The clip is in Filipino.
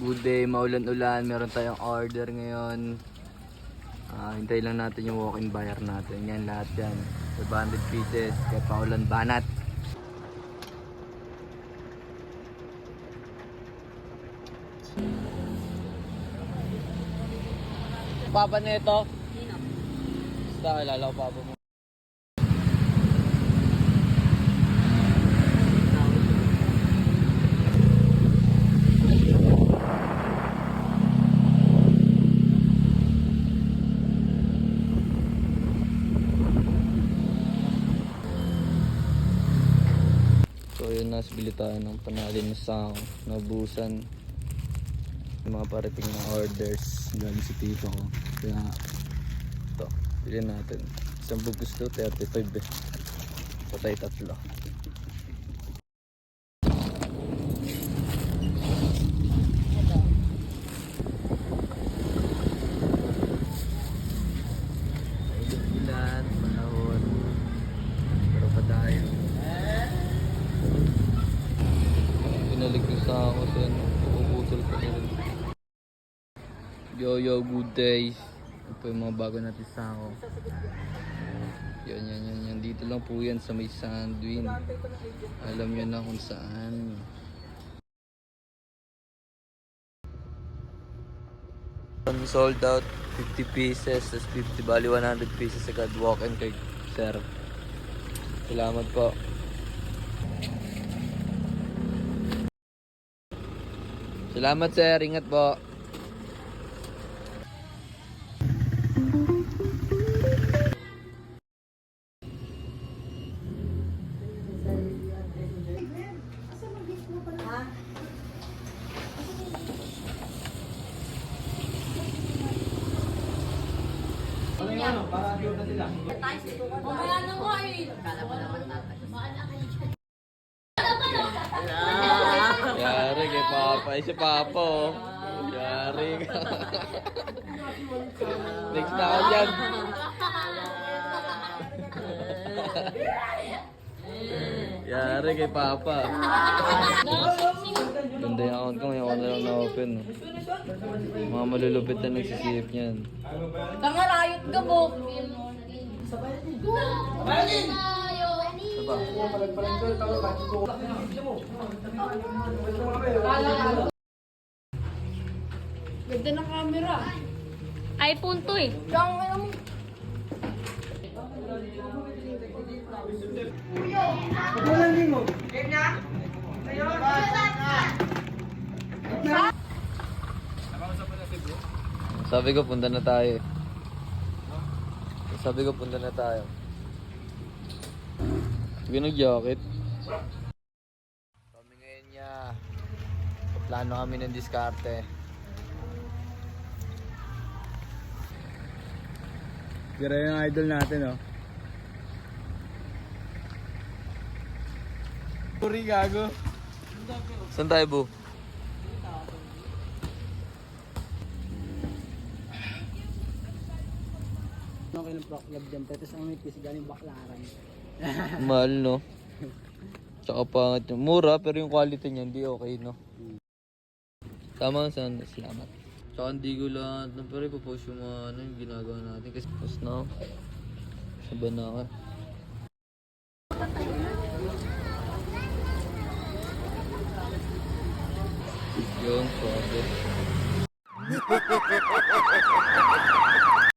Good day, maulan-ulan. Meron tayong order ngayon. Hintay lang natin yung walk-in buyer natin. Yan lahat yan. 500 pieces. Kaya paulan banat. Papa na ito? Basta kilala ko papa mo. So yun, nasbili tayo ng panalin na sako, naubusan yung mga parating na orders galing si tito ko. Kaya ito, bilhin natin. Isang bugos to, 35 eh. Patay tatlo. Ilan, panahon. Pero pa tayo. Pinalig ko sa ako sa puputol pa rin. Yo, good day. Ito po yung mga bago natin sa ako. Yan. Dito lang po yan sa may Sandwin. Alam nyo na kung saan. Sold out 50 pieces, tas 50 bali 100 pieces agad walk-in kay sir. Salamat po. Salamat sir, ingat po. Mamaya na mo eh. Kala mo naman tatay. Yari kay Papa. Ay si Papa oh. Yari ka. Next na ako dyan. Yari kay Papa. Ganda yung account ko. May ako na lang na-open. Mga malulupit na nagsisip niyan. Tangarayot ka mo. Saba? Ganda ng camera. iPhone to eh. Sabi ko punta na tayo. Sabi ko punta na tayo. Sige nag-jacket. Kami ngayon niya. Plano kami ng diskarte. Tira yung idol natin, oh. Puri gago. Saan tayo, Bu? Okay ng Proc Club dyan, pero ang may piece galing Baklaran. Mahal, no? Tsaka pangit yung mura, pero yung quality niya hindi okay, no? Tama saan, salamat. Tsaka hindi ko lahat, pero ipopost yung mga ano, yung ginagawa natin. Kasi post na ako. Saba na ako. Yun, sorry.